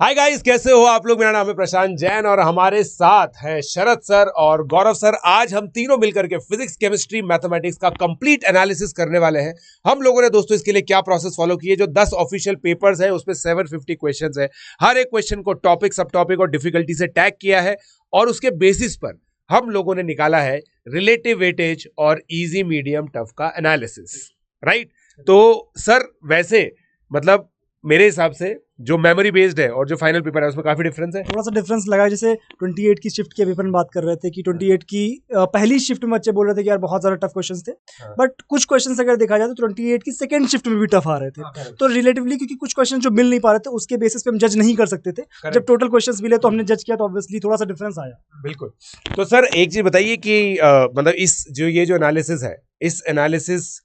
Hi guys, कैसे हो आप लोग। मेरा नाम है प्रशांत जैन और हमारे साथ हैं शरद सर और गौरव सर। आज हम तीनों मिलकर के फिजिक्स, केमिस्ट्री, मैथमेटिक्स का कंप्लीट एनालिसिस करने वाले हैं। हम लोगों ने दोस्तों इसके लिए क्या प्रोसेस फॉलो किए, जो 10 ऑफिशियल पेपर्स है उसमें 750 क्वेश्चंस है। हर एक क्वेश्चन को टॉपिक, सब टॉपिक और डिफिकल्टी से टैग किया है और उसके बेसिस पर हम लोगों ने निकाला है रिलेटिव वेटेज और इजी, मीडियम, टफ का एनालिसिस। राइट। तो सर वैसे मतलब मेरे हिसाब से जो मेमोरी बेस्ड है और जो फाइनल पेपर है उसमें काफी डिफरेंस है। थोड़ा सा डिफरेंस लगा। जैसे 28 की शिफ्ट के पेपर में बात कर रहे थे कि 28 की पहली शिफ्ट में बच्चे बोल रहे थे कि यार बहुत ज्यादा टफ क्वेश्चंस थे। बट कुछ क्वेश्चंस अगर देखा जाए तो 28 की सेकंड शिफ्ट में भी टफ आ रहे थे। तो रिलेटिवली क्योंकि कुछ क्वेश्चन जो मिल नहीं पा रहे थे उसके बेसिस पे हम जज नहीं कर सकते थे। जब टोटल क्वेश्चंस मिले तो हमने जज किया तो ऑब्वियसली थोड़ा सा डिफरेंस आया। बिल्कुल। तो सर एक चीज बताइए कि मतलब इस जो ये जो एनालिसिस है, इस एनालिसिस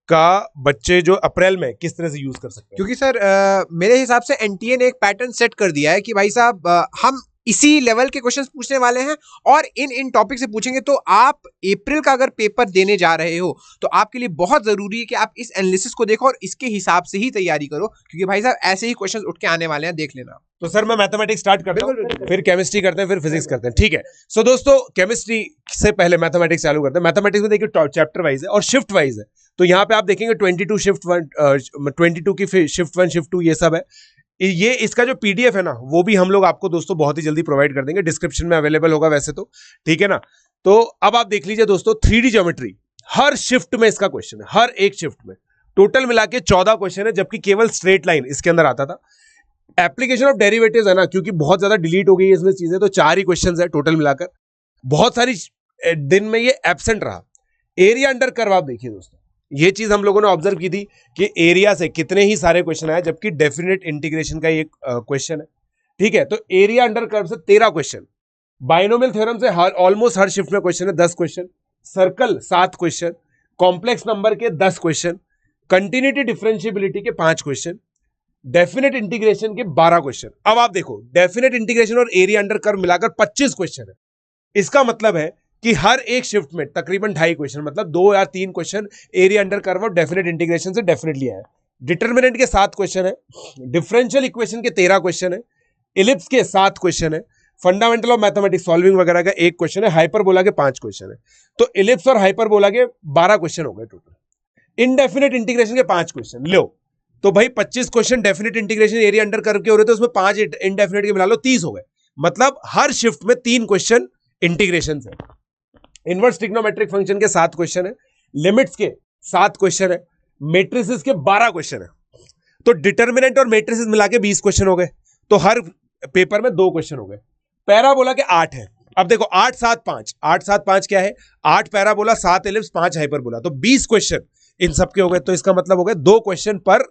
का बच्चे जो अप्रैल में किस तरह से यूज कर सकते हैं? क्योंकि सर मेरे हिसाब से एनटीए ने एक पैटर्न सेट कर दिया है कि भाई साहब हम इसी लेवल के क्वेश्चंस पूछने वाले हैं और इन टॉपिक से पूछेंगे। तो आप अप्रैल का अगर पेपर देने जा रहे हो तो आपके लिए बहुत जरूरी है कि आप इस एनालिसिस को देखो और इसके हिसाब से ही तैयारी करो, क्योंकि भाई साहब ऐसे ही क्वेश्चंस उठ के आने वाले हैं, देख लेना। तो सर मैं मैथमेटिक्स स्टार्ट करता हूं, फिर केमिस्ट्री करते हैं, फिर फिजिक्स करते हैं। ठीक है। सो दोस्तों केमिस्ट्री से पहले मैथमेटिक्स चालू करते हैं। मैथमेटिक्स में देखिए चैप्टर वाइज है और शिफ्ट वाइज है। तो यहाँ पे आप देखेंगे 22 शिफ्ट 1, 22 की शिफ्ट 1, शिफ्ट 2 ये सब है। ये इसका जो पीडीएफ है ना वो भी हम लोग आपको दोस्तों बहुत ही जल्दी प्रोवाइड कर देंगे, डिस्क्रिप्शन में अवेलेबल होगा वैसे तो। ठीक है ना। तो अब आप देख लीजिए दोस्तों 3D ज्योमेट्री हर शिफ्ट में इसका क्वेश्चन है, हर एक शिफ्ट में टोटल मिला के 14 क्वेश्चन है, जबकि केवल स्ट्रेट लाइन इसके अंदर आता था। एप्लीकेशन ऑफ डेरिवेटिव्स है ना, क्योंकि बहुत ज्यादा डिलीट हो गई है इसमें चीजें, तो 4 ही क्वेश्चन है टोटल मिलाकर। बहुत सारी दिन में ये एब्सेंट रहा। एरिया अंडर कर्व आप देखिए दोस्तों, ये चीज हम लोगों ने ऑब्जर्व की थी कि एरिया से कितने ही सारे क्वेश्चन आए, जबकि डेफिनेट इंटीग्रेशन का एक क्वेश्चन है। ठीक है। तो एरिया अंडर कर्व से 13 क्वेश्चन, बाइनोमियल थ्योरम से ऑलमोस्ट हर शिफ्ट में क्वेश्चन है, 10 question, circle 7 question, complex number के 10 क्वेश्चन, कंटिन्यूटी डिफरेंशिएबिलिटी के 5 क्वेश्चन, डेफिनेट इंटीग्रेशन के 12 क्वेश्चन। अब आप देखो डेफिनेट इंटीग्रेशन और एरिया अंडर कर्व मिलाकर 25 क्वेश्चन है। इसका मतलब है कि हर एक शिफ्ट में तकरीबन 2.5 क्वेश्चन, मतलब 2 या 3 क्वेश्चन एरिया अंडर कर्व और डेफिनेट इंटीग्रेशन से डेफिनेटली आया है। डिटरमिनेंट के 7 क्वेश्चन है, डिफरेंशियल इक्वेशन के 13 क्वेश्चन है, इलिप्स के 7 क्वेश्चन है, फंडामेंटल ऑफ मैथमेटिक्स सॉल्विंग वगैरह का 1 क्वेश्चन है, हाइपरबोला के 5 क्वेश्चन है। तो इलिप्स और हाइपरबोला के 12 क्वेश्चन हो गए टोटल। इनडेफिनेट इंटीग्रेशन के 5 क्वेश्चन लो, तो भाई 25 question definite integration area under curve के हो रहे थे, उसमें 5 इनडेफिनेट के मिला लो, 30 हो गए। मतलब हर शिफ्ट में 3 क्वेश्चन इंटीग्रेशन है। इनवर्स ट्रिग्नोमेट्रिक फंक्शन के 7 क्वेश्चन है, लिमिट्स के 7 क्वेश्चन है, मैट्रिसेस के 12 क्वेश्चन है। तो डिटरमिनेंट और मैट्रिसेस मिला के 20 क्वेश्चन हो गए। तो हर पेपर में 2 क्वेश्चन हो गए। पैराबोला के 8 है। अब देखो 8 7 5, 8 7 5 क्या है? 8 पैराबोला, 7 इलिप्स, 5 हाइपरबोला, तो 20 क्वेश्चन इन सब के हो गए। तो इसका मतलब हो गया 2 क्वेश्चन पर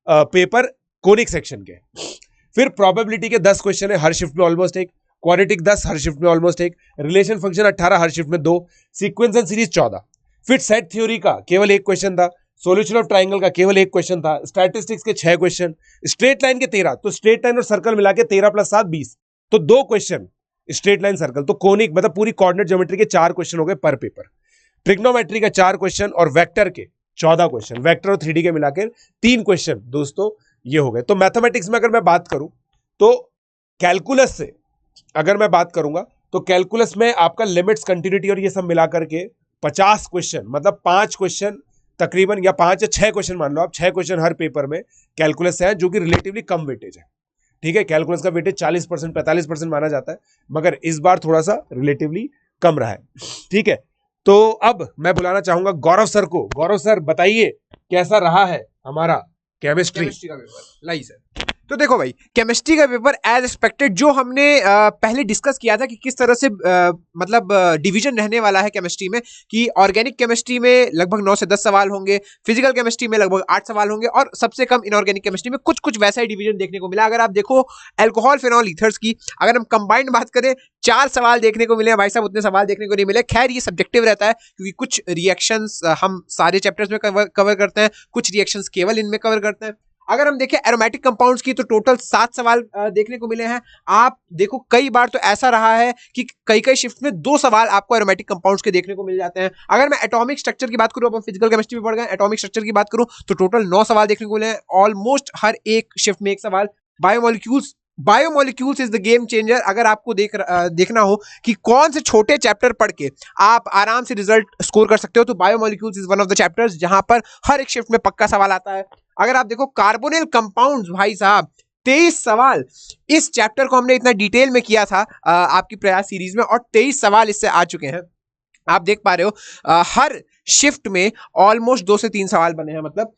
पेपर कोनिक सेक्शन के। फिर प्रोबेबिलिटी के 10 क्वेश्चन है, हर शिफ्ट में ऑलमोस्ट एक, क्वाड्रेटिक 10 हर शिफ्ट में ऑलमोस्ट एक, रिलेशन फंक्शन 18 हर शिफ्ट में 2, सीक्वेंस एंड सीरीज 14। फिर सेट थ्योरी का केवल 1 क्वेश्चन था, सॉल्यूशन ऑफ ट्रायंगल का केवल 1 क्वेश्चन था, स्टैटिस्टिक्स के 6 क्वेश्चन, स्ट्रेट लाइन के 13, तो स्ट्रेट लाइन और सर्कल मिला के 13 + 7 20, तो 2 क्वेश्चन स्ट्रेट लाइन सर्कल। तो कोनिक मतलब पूरी कोऑर्डिनेट ज्योमेट्री के 4 क्वेश्चन हो गए पर पेपर। ट्रिग्नोमेट्री का 4 क्वेश्चन और वेक्टर के 14 क्वेश्चन, वेक्टर और 3D के मिलाकर 3 क्वेश्चन दोस्तों ये हो गए। तो मैथमेटिक्स में अगर मैं बात करूं तो कैलकुलस से अगर मैं बात करूंगा तो कैलकुलस में आपका लिमिट्स, कंटिन्यूटी और ये सब मिलाकर के 50 क्वेश्चन, मतलब 5 क्वेश्चन तकरीबन, या 5 या 6 क्वेश्चन मान लो आप, 6 क्वेश्चन हर पेपर में कैलकुलस से है, जो कि रिलेटिवली कम वेटेज है। ठीक है। कैलकुलस का वेटेज 40% 45% माना जाता है, मगर इस बार थोड़ा सा रिलेटिवली कम रहा है। ठीक है। तो अब मैं बुलाना चाहूंगा गौरव सर को। गौरव सर बताइए कैसा रहा है हमारा केमिस्ट्री का पेपर। लाई सर। तो देखो भाई, केमिस्ट्री का पेपर एज एक्सपेक्टेड जो हमने पहले डिस्कस किया था कि किस तरह से मतलब डिवीजन रहने वाला है केमिस्ट्री में, कि ऑर्गेनिक केमिस्ट्री में लगभग 9 से 10 सवाल होंगे, फिजिकल केमिस्ट्री में लगभग 8 सवाल होंगे और सबसे कम इनऑर्गेनिक केमिस्ट्री में कुछ कुछ वैसा ही डिवीजन देखने को मिला। अगर आप देखो अल्कोहल, फेनॉल, ईथर्स की अगर हम कंबाइंड बात करें, 4 सवाल देखने को मिले भाई साहब, उतने सवाल देखने को नहीं मिले। खैर ये सब्जेक्टिव रहता है, क्योंकि कुछ रिएक्शंस हम सारे चैप्टर्स में कवर करते हैं, कुछ रिएक्शंस केवल इनमें कवर करते हैं। अगर हम देखें एरोमेटिक कंपाउंड्स की तो टोटल 7 सवाल देखने को मिले हैं। आप देखो कई बार तो ऐसा रहा है कि कई शिफ्ट में 2 सवाल आपको एरोमेटिक कंपाउंड्स के देखने को मिल जाते हैं। अगर मैं एटॉमिक स्ट्रक्चर की बात करूं, अपन फिजिकल केमिस्ट्री में पढ़ गए, एटॉमिक स्ट्रक्चर की बात करूं तो टोटल 9 सवाल देखने को मिले हैं, ऑलमोस्ट हर एक शिफ्ट में 1 सवाल। Biomolecules biomolecules is the game changer. अगर आपको देखना हो कि कौन से छोटे चैप्टर पढ़ के आप आराम से रिजल्ट स्कोर कर सकते हो, तो biomolecules is one of the chapters जहां पर हर एक शिफ्ट में पक्का सवाल आता है। अगर आप देखो कार्बोनिल कंपाउंड्स, भाई साहब 23 सवाल, इस चैप्टर को हमने इतना डिटेल में किया था आपकी प्रयास सीरीज में, और 23 सवाल इससे आ चुके हैं। आप देख पा रहे हो हर शिफ्ट में ऑलमोस्ट 2 से 3 सवाल बने हैं। मतलब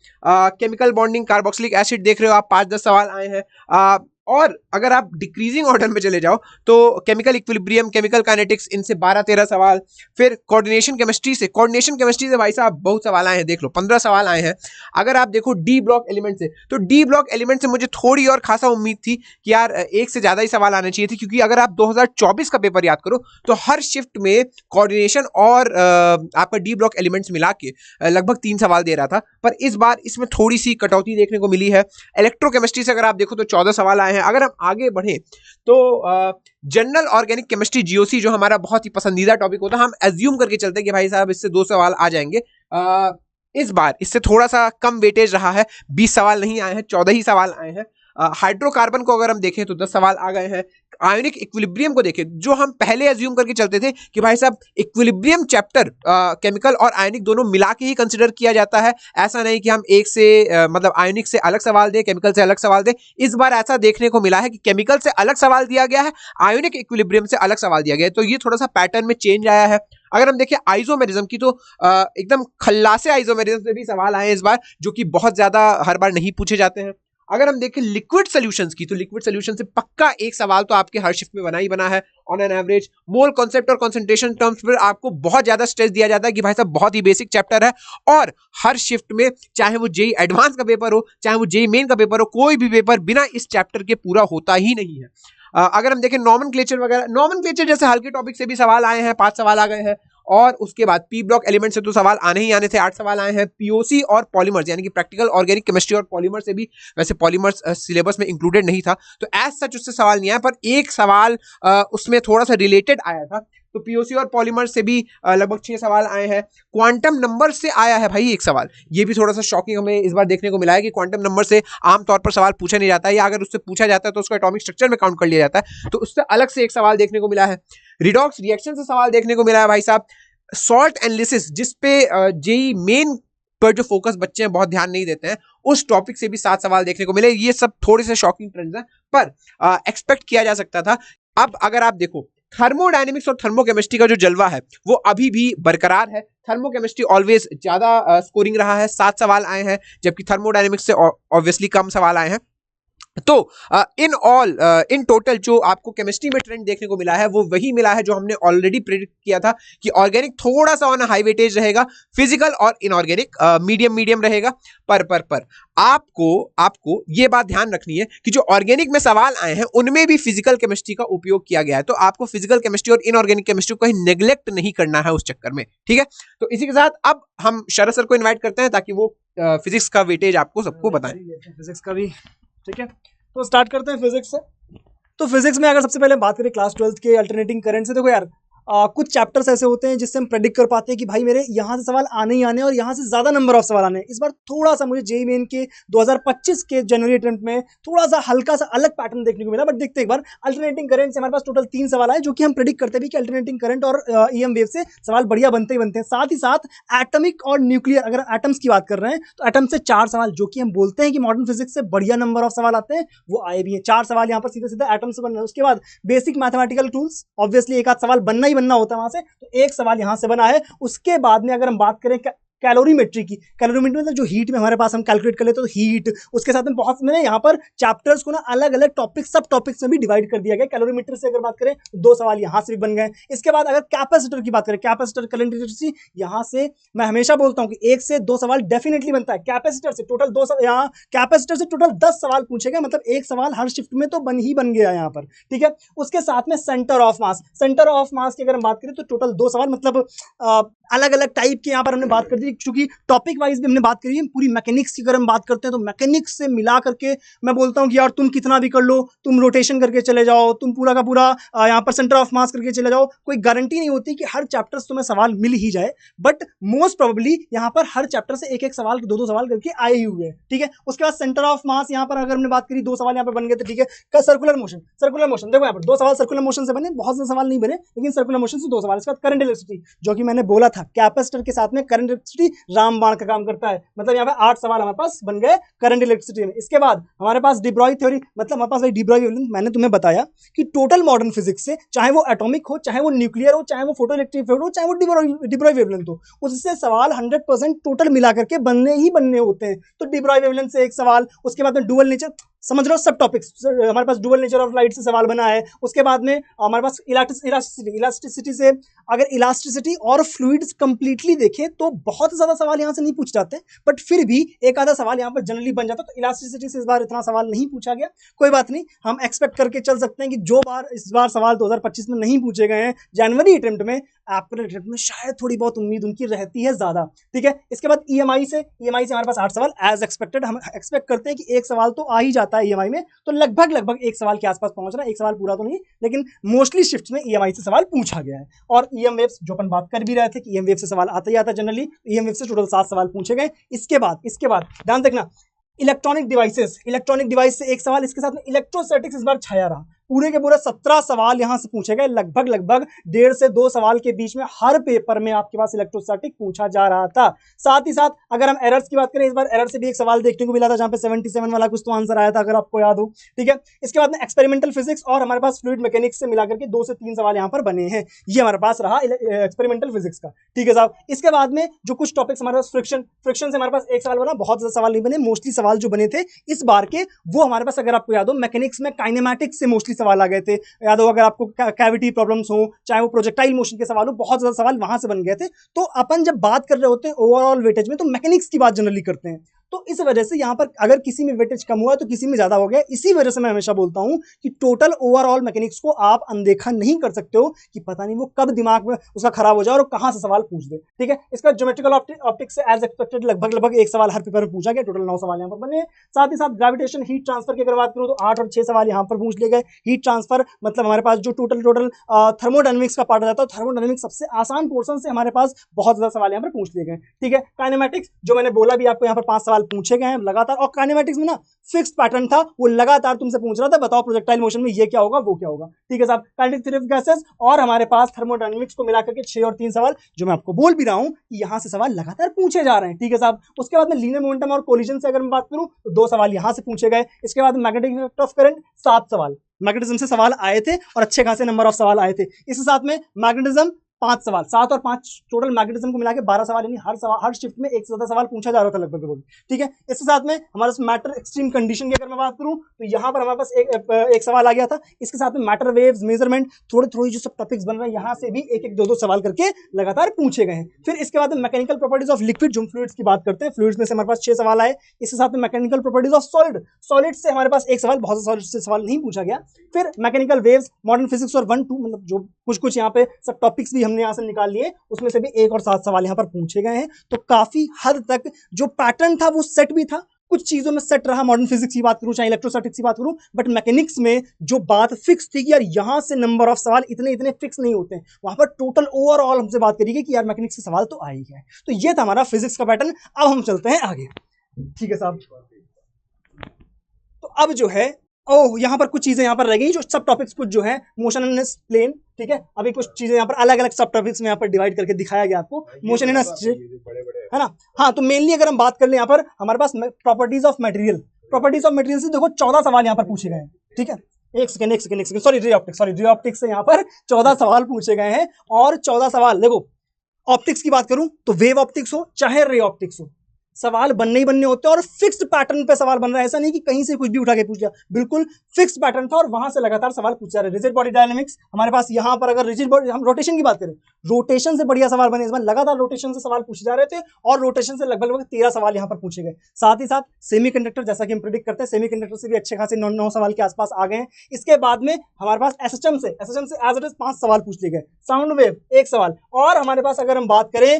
केमिकल बॉन्डिंग, कार्बोक्सिलिक एसिड देख रहे हो आप, 5-10 सवाल आए हैं। और अगर आप डिक्रीजिंग ऑर्डर में चले जाओ तो केमिकल इक्विलिब्रियम, केमिकल काइनेटिक्स, इनसे 12-13 सवाल। फिर कोऑर्डिनेशन केमिस्ट्री से भाई साहब बहुत सवाल आए हैं, देख लो 15 सवाल आए हैं। अगर आप देखो डी ब्लॉक एलिमेंट से, तो डी ब्लॉक एलिमेंट से मुझे थोड़ी और खासा उम्मीद थी कि यार एक से ज्यादा ही सवाल आने चाहिए थे, क्योंकि अगर आप 2024 का पेपर याद करो तो हर शिफ्ट में कोऑर्डिनेशन और आपका डी ब्लॉक एलिमेंट्स मिला के लगभग 3 सवाल दे रहा था, पर इस बार इसमें थोड़ी सी कटौती देखने को मिली है। इलेक्ट्रोकेमिस्ट्री से अगर आप देखो तो 14 सवाल आए हैं। अगर हम आगे बढ़े तो जनरल ऑर्गेनिक केमिस्ट्री, जीओसी, जो हमारा बहुत ही पसंदीदा टॉपिक होता है, हम एज्यूम करके चलते हैं कि भाई साहब इससे 2 सवाल आ जाएंगे। इस बार इससे थोड़ा सा कम वेटेज रहा है, 20 सवाल नहीं आए हैं, 14 ही सवाल आए हैं। हाइड्रोकार्बन को अगर हम देखें तो 10 सवाल आ गए हैं। आयोनिक इक्विलिब्रियम को देखें, जो हम पहले एज्यूम करके चलते थे कि भाई साहब इक्विलिब्रियम चैप्टर केमिकल और आयोनिक दोनों मिला के ही कंसिडर किया जाता है, ऐसा नहीं कि हम एक से मतलब आयोनिक से अलग सवाल दें, केमिकल से अलग सवाल दें। इस बार ऐसा देखने को मिला है कि केमिकल से अलग सवाल दिया गया है, आयोनिक इक्विलिब्रियम से अलग सवाल दिया गया है। तो ये थोड़ा सा पैटर्न में चेंज आया है। अगर हम देखें आइसोमेरिज्म की, तो एकदम खल्लासे आइसोमेरिज्म से भी सवाल आए हैं इस बार, जो कि बहुत ज्यादा हर बार नहीं पूछे जाते हैं। अगर हम देखें लिक्विड सॉल्यूशंस की, तो लिक्विड सॉल्यूशन से पक्का एक सवाल तो आपके हर शिफ्ट में बना ही बना है on an average. Mole concept और कंसंट्रेशन टर्म्स पर आपको बहुत ज्यादा स्ट्रेस दिया जाता है कि भाई साहब बहुत ही बेसिक चैप्टर है, और हर शिफ्ट में चाहे वो जेई एडवांस का पेपर हो, चाहे वो जेई मेन का पेपर हो, कोई भी पेपर बिना इस चैप्टर के पूरा होता ही नहीं है। अगर हम देखें नॉमेनक्लेचर वगैरह, नॉमेनक्लेचर जैसे हल्के टॉपिक से भी सवाल आए हैं, 5 सवाल आ गए हैं। और उसके बाद पी ब्लॉक एलिमेंट से तो सवाल आने ही आने थे, 8 सवाल आए हैं। पीओसी और पॉलीमर्स यानी कि प्रैक्टिकल ऑर्गेनिक केमिस्ट्री और पॉलीमर से भी, वैसे पॉलीमर्स सिलेबस में इंक्लूडेड नहीं था, तो एज सच उससे सवाल नहीं आया, पर एक सवाल उसमें थोड़ा सा रिलेटेड आया था। तो पीओसी और पॉलीमर से भी लगभग 6 सवाल आए हैं। क्वांटम नंबर से आया है भाई एक सवाल, ये भी थोड़ा सा शॉकिंग हमें इस बार देखने को मिला है कि क्वांटम नंबर से आमतौर पर सवाल पूछा नहीं जाता है, या अगर उससे पूछा जाता है तो उसको एटॉमिक स्ट्रक्चर में काउंट कर लिया जाता है, तो उससे अलग से एक सवाल देखने को मिला है। रिडॉक्स रिएक्शन से सवाल देखने को मिला है भाई साहब। सॉल्ट एनालिसिस, जिसपे जेई मेन पर जो फोकस बच्चे हैं बहुत ध्यान नहीं देते हैं, उस टॉपिक से भी 7 सवाल देखने को मिले। ये सब थोड़े से शॉकिंग ट्रेंड्स हैं, पर एक्सपेक्ट किया जा सकता था। अब अगर आप देखो थर्मोडायनेमिक्स और थर्मोकेमिस्ट्री का जो जलवा है वो अभी भी बरकरार है। थर्मोकेमिस्ट्री ऑलवेज ज्यादा स्कोरिंग रहा है, 7 सवाल आए हैं, जबकि थर्मोडायनेमिक्स से ऑब्वियसली कम सवाल आए हैं। तो इन टोटल जो आपको केमिस्ट्री में ट्रेंड देखने को मिला है वो वही मिला है जो हमने ऑलरेडी प्रेडिक्ट किया था कि ऑर्गेनिक थोड़ा सा ऑन हाई वेटेज रहेगा, फिजिकल और इनऑर्गेनिक मीडियम रहेगा। पर आपको ये बात ध्यान रखनी है कि जो ऑर्गेनिक में सवाल आए हैं उनमें भी फिजिकल केमिस्ट्री का उपयोग किया गया है, तो आपको फिजिकल केमिस्ट्री और इनऑर्गेनिक केमिस्ट्री को कहीं नेग्लेक्ट नहीं करना है उस चक्कर में, ठीक है। तो इसी के साथ अब हम शरद सर को इन्वाइट करते हैं ताकि वो फिजिक्स का वेटेज आपको सबको बताएं। फिजिक्स का भी ठीक है, तो स्टार्ट करते हैं फिजिक्स से। तो फिजिक्स में अगर सबसे पहले बात करें क्लास 12th के अल्टरनेटिंग करंट से, देखो यार कुछ चैप्टर्स ऐसे होते हैं जिससे हम प्रेडिक्ट कर पाते हैं कि भाई मेरे यहाँ से सवाल आने ही आने और यहाँ से ज़्यादा नंबर ऑफ सवाल आने। इस बार थोड़ा सा मुझे जेईई मेन के 2025 के जनवरी अटेम्प्ट में थोड़ा सा हल्का सा अलग पैटर्न देखने को मिला, बट देखते हैं एक बार। अल्टरनेटिंग करंट से हमारे पास टोटल 3 सवाल आए, जो कि हम प्रेडिक्ट करते भी कि अल्टरनेटिंग करंट और ईएम वेव से सवाल बढ़िया बनते ही बनते हैं। साथ ही साथ एटमिक और न्यूक्लियर, अगर एटम्स की बात कर रहे हैं तो एटम से 4 सवाल, जो कि हम बोलते हैं कि मॉडर्न फिजिक्स से बढ़िया नंबर ऑफ सवाल आते हैं, वो आए भी हैं। 4 सवाल यहाँ पर सीधे सीधे एटम से बन रहे हैं। उसके बाद बेसिक मैथमेटिकल टूल्स, ऑब्वियसली एक आध सवाल बनना ही बनना होता है वहां से, तो एक सवाल यहां से बना है। उसके बाद में अगर हम बात करें कैलोरीमेट्री की, कैलोरीमेट्री मतलब जो हीट में हमारे पास हम कैलकुलेट कर लेते हैं, तो हीट, उसके साथ में बहुत मैंने यहाँ पर चैप्टर्स को ना अलग अलग टॉपिक सब टॉपिक्स में भी डिवाइड कर दिया गया। कैलोरीमेट्री से अगर बात करें तो 2 सवाल यहाँ से भी बन गए। इसके बाद अगर कैपेसिटर की बात करें, कैपेसिटर कैलेंडरिटी, यहाँ से मैं हमेशा बोलता हूँ कि 1 से 2 सवाल डेफिनेटली बनता है। कैपेसिटर से टोटल 2 सवाल, यहाँ कैपेसिटर से टोटल 10 सवाल पूछे गए, मतलब एक सवाल हर शिफ्ट में तो बन ही बन गया यहाँ पर, ठीक है। उसके साथ में centre of mass, centre of mass की अगर हम बात करें तो टोटल 2 सवाल, मतलब अलग अलग टाइप के यहाँ पर हमने बात कर दी, क्योंकि टॉपिक वाइज भी हमने बात करी है। पूरी मैकेनिक्स की अगर हम बात करते हैं तो मैकेनिक्स से मिला करके मैं बोलता हूँ कि यार तुम कितना भी कर लो, तुम रोटेशन करके चले जाओ, तुम पूरा का पूरा यहाँ पर सेंटर ऑफ मास करके चले जाओ, कोई गारंटी नहीं होती कि हर चैप्टर से तुम्हें सवाल मिल ही जाए, बट मोस्ट प्रोबेबली यहाँ पर हर चैप्टर से एक एक सवाल, दो सवाल करके आए ही हुए हैं, ठीक है। उसके बाद सेंटर ऑफ मास यहाँ पर अगर हमने बात करी, 2 सवाल यहाँ पर बन गए थे, ठीक है। सर्कुलर मोशन देखो यहाँ पर 2 सवाल सर्कुलर मोशन से बने, बहुत से सवाल नहीं बने, लेकिन सर्कुलर मोशन से 2 सवाल। इसके बाद करंट इलेक्ट्रिसिटी, जो कि मैंने बोला था कैपेसिटर के साथ में करंट इलेक्ट्रिसिटी रामबाण का काम करता है, मतलब यहाँ पे 8 सवाल हमारे पास बन गए करंट इलेक्ट्रिसिटी में। इसके बाद हमारे पास डी ब्रॉय थ्योरी, मतलब हमारे पास डी ब्रॉय वेवलेंथ, मैंने तुम्हें बताया कि टोटल मॉडर्न फिजिक्स से, चाहे वो एटॉमिक हो, चाहे वो न्यूक्लियर हो, चाहे वो फोटो इलेक्ट्रिक हो, चाहे वो डी ब्रॉय वेवलेंथ हो, उससे सवाल 100% टोटल मिला करके बनने ही बनने होते हैं। तो डी ब्रॉय वेवलेंथ से एक सवाल, उसके बाद में डुअल नेचर, समझ लो सब टॉपिक्स, हमारे पास डुअल नेचर ऑफ लाइट से सवाल बना है। उसके बाद में हमारे पास इलास्टिसिटी से, अगर इलास्टिसिटी और फ्लूइड्स कंप्लीटली देखें तो बहुत ज्यादा सवाल यहाँ से नहीं पूछ जाते, बट फिर भी एक आधा सवाल यहाँ पर जनरली बन जाता है। तो इलास्टिसिटी से इस बार इतना सवाल नहीं पूछा गया, कोई बात नहीं, हम एक्सपेक्ट करके चल सकते हैं कि जो बार इस बार सवाल 2025 में नहीं पूछे गए हैं, जनवरी अटेम्प्ट में, अप्रैल अटेम्प्ट में शायद थोड़ी बहुत उम्मीद उनकी रहती है ज्यादा, ठीक है। इसके बाद ईएमआई से हमारे पास 8 सवाल एज एक्सपेक्टेड, हम एक्सपेक्ट करते हैं कि एक सवाल तो आ ही जाता है ईएमआई में, तो लगभग एक सवाल के आसपास पहुंच रहा है, एक सवाल पूरा तो नहीं, लेकिन मोस्टली शिफ्ट में ईएमआई से सवाल पूछा गया है। और ईएम वेव्स, जो अपन बात कर भी रहे थे कि ईएम वेव से सवाल आता ही आता है जनरली, ईएम वेव से टोटल 7 सवाल पूछे गए। इसके बाद ध्यान देखना, इलेक्ट्रॉनिक डिवाइस से एक सवाल, इसके साथ में इलेक्ट्रोस्टैटिक्स इस बार छाया रहा, पूरे के पूरे 17 सवाल यहां से पूछे गए, लगभग 1.5 से 2 सवाल के बीच में हर पेपर में आपके पास इलेक्ट्रोस्टैटिक पूछा जा रहा था। साथ ही साथ अगर हम एरर्स की बात करें, इस बार एरर से भी एक सवाल देखने को मिला था, जहां पे 77 वाला कुछ तो आंसर आया था, अगर आपको याद हो, ठीक है। इसके बाद में एक्सपेरिमेंटल फिजिक्स और हमारे पास फ्लूइड मैकेनिक्स से मिलाकर के 2 से 3 सवाल यहाँ पर बने हैं, ये हमारे पास रहा एक्सपेरिमेंटल फिजिक्स का, ठीक है साहब। इसके बाद में जो कुछ टॉपिक्स हमारे पास, फ्रिक्शन से हमारे पास एक सवाल बना, बहुत ज्यादा सवाल नहीं बने, मोस्टली सवाल जो बने थे इस बार के वो हमारे पास, अगर आपको याद हो, मैकेनिक्स में काइनेमैटिक्स से मोस्टली सवाल आ गए थे, याद हो अगर आपको, कैविटी प्रॉब्लम्स हो, चाहे वो प्रोजेक्टाइल मोशन के सवाल हो, बहुत ज्यादा सवाल वहां से बन गए थे। तो अपन जब बात कर रहे होते हैं ओवरऑल वेटेज में, तो मैकेनिक्स की बात जनरली करते हैं, तो इस वजह से यहाँ पर अगर किसी में वेटेज कम हुआ तो किसी में ज्यादा हो गया। इसी वजह से मैं हमेशा बोलता हूं कि टोटल ओवरऑल मैकेनिक्स को आप अनदेखा नहीं कर सकते हो कि पता नहीं वो कब दिमाग में उसका खराब हो जाए और कहां से सवाल पूछ दे, ठीक है। इसका ज्योमेट्रिकल ऑप्टिक्स से एज एक्सपेक्टेड लगभग एक सवाल हर पेपर में पूछा गया, टोटल 9 सवाल यहाँ पर बने। साथ ही साथ ग्रेविटेशन हीट ट्रांसफर की अगर बात करूं तो 8 और 6 सवाल यहाँ पर पूछ लिए गए। हीट ट्रांसफर मतलब हमारे पास जो टोटल थर्मोडायनेमिक्स का पार्ट रहता है, थर्मोडायनेमिक्स सबसे आसान पोर्शन से हमारे पास बहुत ज्यादा सवाल यहाँ पर पूछ लिए गए, ठीक है। काइनेमैटिक्स, जो मैंने बोला भी आपको, यहाँ पर 5 सवाल पूछे गए हैं लगातार, और काइनेमैटिक्स में ना फिक्स्ड पैटर्न था, वो लगातार तुमसे पूछ रहा था, बताओ प्रोजेक्टाइल मोशन में ये क्या होगा, वो क्या होगा, ठीक है साहब। काइनेटिक थ्योरी ऑफ गैसेस और हमारे पास थर्मोडायनेमिक्स को मिलाकर के 6 और 3 सवाल, जो मैं आपको बोल भी रहा हूं कि यहां से सवाल लगातार पूछे जा रहे हैं, ठीक है साहब। उसके बाद में लीनियर मोमेंटम और कोलिजन से अगर मैं बात करूं तो 2 सवाल यहां से पूछे गए। इसके बाद मैग्नेटिक इफेक्ट ऑफ करंट 7 सवाल, मैग्नेटिज्म से सवाल आए थे और अच्छे खासे नंबर ऑफ सवाल आए थे। इसके साथ में मैग्नेटिज्म 5 सवाल, 7 और 5 टोटल मैग्नेटिज्म को मिला के 12 सवाल, यानी हर शिफ्ट में एक से ज्यादा सवाल पूछा जा रहा था लगभग, ठीक है। इसके साथ में हमारे मैटर एक्सट्रीम कंडीशन की अगर मैं बात करूं तो यहाँ पर हमारे पास एक सवाल आ गया था। इसके साथ में मैटर वेव्स, मेजरमेंट, थोड़ी जो सब टॉपिक्स बन रहे हैं यहाँ से भी एक 2 सवाल करके लगातार पूछे गए हैं। फिर इसके बाद में मैकेनिकल प्रॉपर्टीज ऑफ लिक्विड, जो फ्लूइड्स की बात करते हैं, फ्लूइड्स में से हमारे पास 6 सवाल आए। इसके साथ में मैकेनिकल प्रॉपर्टीज ऑफ सॉलिड से हमारे पास एक सवाल, बहुत सॉलिड से सवाल नहीं पूछा गया। फिर मैकेनिकल वेव्स, मॉडर्न फिजिक्स और 1-2, मतलब जो कुछ यहाँ पे सब टॉपिक्स भी हमने यहाँ से निकाल लिए, उसमें से भी 1 और 7 सवाल यहाँ पर पूछे गए हैं। तो काफी हद तक जो पैटर्न था वो सेट भी था, कुछ चीजों में सेट रहा। मॉडर्न फिजिक्स की बात करूं, चाहे इलेक्ट्रोस्टैटिक्स की बात करूं, बट मैकेनिक्स में जो बात फिक्स थी कि यार यहां से नंबर ऑफ सवाल इतने फिक्स नहीं होते हैं, वहां पर टोटल ओवरऑल हमसे बात करिए कि यार मैकेनिक्स से सवाल तो आ ही है। तो ये था हमारा फिजिक्स का पैटर्न। अब हम चलते हैं आगे, ठीक है साहब। तो अब जो है, यहाँ पर कुछ चीजें यहाँ पर रह गई, जो सब टॉपिक्स कुछ जो है मोशन इन प्लेन, ठीक है। अभी कुछ चीजें यहाँ पर अलग अलग सब टॉपिक्स में यहाँ पर डिवाइड करके दिखाया गया आपको, मोशन इन है ना। हाँ, तो मेनली अगर हम बात कर ले यहाँ पर हमारे पास प्रॉपर्टीज ऑफ मटेरियल से देखो 14 सवाल यहाँ पर पूछे गए हैं, ठीक है। एक सेकंड, सॉरी रे ऑप्टिक्स से यहाँ पर 14 सवाल पूछे गए हैं। और 14 सवाल देखो, ऑप्टिक्स की बात करूं तो वेव ऑप्टिक्स हो चाहे रे ऑप्टिक्स हो, सवाल बनने ही बनने होते हैं और फिक्स्ड पैटर्न पे सवाल बन रहा है। ऐसा नहीं कि कहीं से कुछ भी उठा के पूछ लिया, बिल्कुल फिक्स्ड पैटर्न था और वहां से लगातार सवाल पूछे जा रहे। रिजिड बॉडी डायनेमिक्स हमारे पास यहाँ पर, अगर रिजिड बॉडी, हम रोटेशन की बात करें, रोटेशन से बढ़िया सवाल बने इस बार, लगातार रोटेशन से सवाल पूछे जा रहे थे और रोटेशन से लगभग 13 सवाल यहाँ पर पूछे गए। साथ ही साथ सेमीकंडक्टर, जैसा कि हम प्रेडिक्ट करते हैं, सेमीकंडक्टर से भी अच्छे खासे 9 सवाल के आसपास आ गए हैं। इसके बाद में हमारे पास एसएचएम से एज इट इज 5 सवाल पूछ लिए गए, साउंड वेव 1 सवाल, और हमारे पास अगर हम बात करें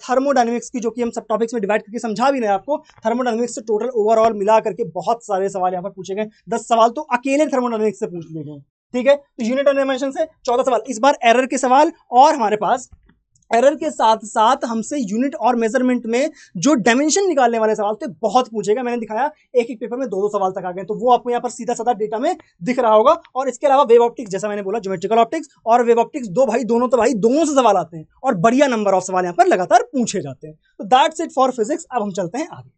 थर्मोडायनेमिक्स की, जो कि हम सब टॉपिक्स में डिवाइड करके समझा भी रहे हैं आपको, थर्मोडायनेमिक्स से टोटल ओवरऑल मिला करके बहुत सारे सवाल यहाँ पर पूछे गए। 10 सवाल तो अकेले थर्मोडायनेमिक्स से पूछ लिए गए। ठीक है, तो यूनिट और डायमेंशन से 14 सवाल, इस बार एरर के सवाल, और हमारे पास एरर के साथ साथ हमसे यूनिट और मेजरमेंट में जो डायमेंशन निकालने वाले सवाल थे बहुत पूछेगा। मैंने दिखाया एक एक पेपर में 2-2 सवाल तक आ गए, तो वो आपको यहाँ पर सीधा साधा डेटा में दिख रहा होगा। और इसके अलावा वेव ऑप्टिक्स, जैसा मैंने बोला, ज्योमेट्रिकल ऑप्टिक्स और वेव ऑप्टिक्स दोनों से सवाल आते हैं और बढ़िया नंबर ऑफ सवाल यहाँ पर लगातार पूछे जाते हैं। तो दैट्स इट फॉर फिजिक्स। अब हम चलते हैं आगे।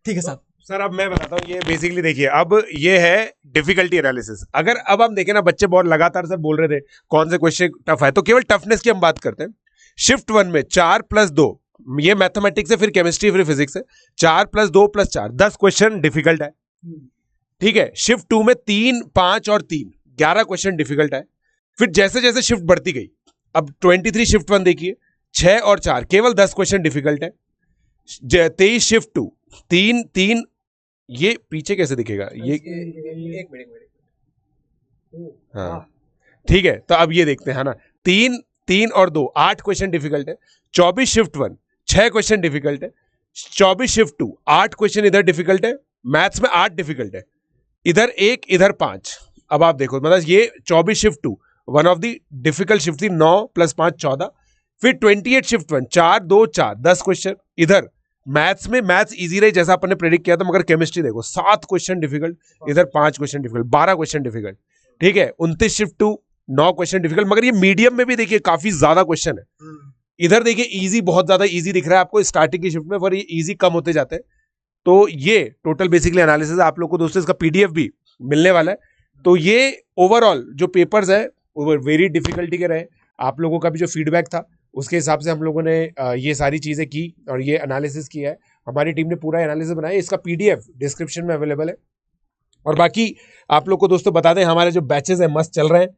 ठीक है साहब। सर अब मैं बताता हूँ, ये बेसिकली देखिए, अब ये है डिफिकल्टी एनालिसिस। अगर अब हम देखें ना, बच्चे बहुत लगातार सर बोल रहे थे कौन से क्वेश्चन टफ है, तो केवल टफनेस की हम बात करते हैं। शिफ्ट 1 में 4 + 2, ये मैथमेटिक्स है, फिर केमिस्ट्री, फिर फिजिक्स है। 4 + 2 + 4, 10 क्वेश्चन डिफिकल्ट है। ठीक है। शिफ्ट 2 में 3, 5 और 3, 11 क्वेश्चन डिफिकल्ट है। फिर जैसे जैसे शिफ्ट बढ़ती गई, अब 23 शिफ्ट 1 देखिए, 6 और 4 केवल 10 क्वेश्चन डिफिकल्ट है। 23 शिफ्ट 2, 3, 3, ये पीछे कैसे दिखेगा ये, एक मिनट। हाँ ठीक है। तो अब ये देखते हैं, है ना, 3 और 2, 8 क्वेश्चन डिफिकल्ट है। 24 शिफ्ट 1, 6 क्वेश्चन डिफिकल्ट है। 24 शिफ्ट 2, 8 क्वेश्चन इधर डिफिकल्ट है, मैथ्स में 8 डिफिकल्ट है, इधर 1, इधर 5। अब आप देखो, मतलब ये 24 shift 2 one of the difficult shift थी, 9 + 5 14। फिर 28 शिफ्ट 1, 4, 2, 4, 10 क्वेश्चन। इधर मैथ्स में मैथ्स इजी रही जैसा अपन ने प्रेडिक्ट किया था, मगर केमिस्ट्री देखो 7 क्वेश्चन डिफिकल्ट, इधर 5 क्वेश्चन डिफिकल्ट, 12 क्वेश्चन डिफिकल्ट। ठीक है। 29 शिफ्ट 2, 9 क्वेश्चन डिफिकल्ट, मगर ये मीडियम में भी देखिए काफी ज्यादा क्वेश्चन है। इधर देखिए इजी, बहुत ज्यादा इजी दिख रहा है आपको स्टार्टिंग की शिफ्ट में, पर ये इजी कम होते जाते हैं। तो ये टोटल बेसिकली एनालिसिस आप लोग को दोस्तों, इसका पीडीएफ भी मिलने वाला है। तो ये ओवरऑल जो पेपर्स है वो वेरी डिफिकल्टी के रहे। आप लोगों का भी जो फीडबैक था उसके हिसाब से हम लोगों ने ये सारी चीजें की और ये एनालिसिस किया है। हमारी टीम ने पूरा एनालिसिस बनाया, इसका पीडीएफ डिस्क्रिप्शन में अवेलेबल है। और बाकी आप लोग को दोस्तों बता दें, हमारे जो बैचेस हैं मस्त चल रहे हैं,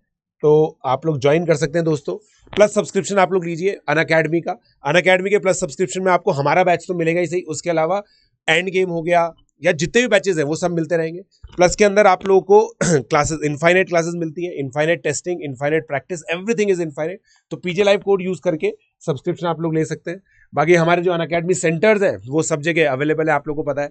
तो आप लोग ज्वाइन कर सकते हैं दोस्तों। प्लस सब्सक्रिप्शन आप लोग लीजिए अनअकैडमी का। अनअकैडमी के प्लस सब्सक्रिप्शन में आपको हमारा बैच तो मिलेगा ही सही, उसके अलावा एंड गेम हो गया या जितने भी बैचेस हैं वो सब मिलते रहेंगे। प्लस के अंदर आप लोगों को क्लासेस, इनफाइनाइट क्लासेस मिलती हैं, infinite testing, infinite practice, everything is infinite. तो पीजे लाइव कोड यूज करके सब्सक्रिप्शन आप लोग ले सकते हैं। बाकी हमारे जो अनअकैडमी सेंटर्स हैं वो सब जगह अवेलेबल है, आप लोगों को पता है।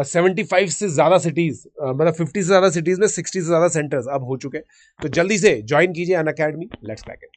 75 से ज़्यादा सिटीज़, मतलब 50 से ज़्यादा सिटीज़ में 60 से ज़्यादा सेंटर्स अब हो चुके हैं। तो जल्दी से ज्वाइन कीजिए अनअकैडमी। Let's crack it.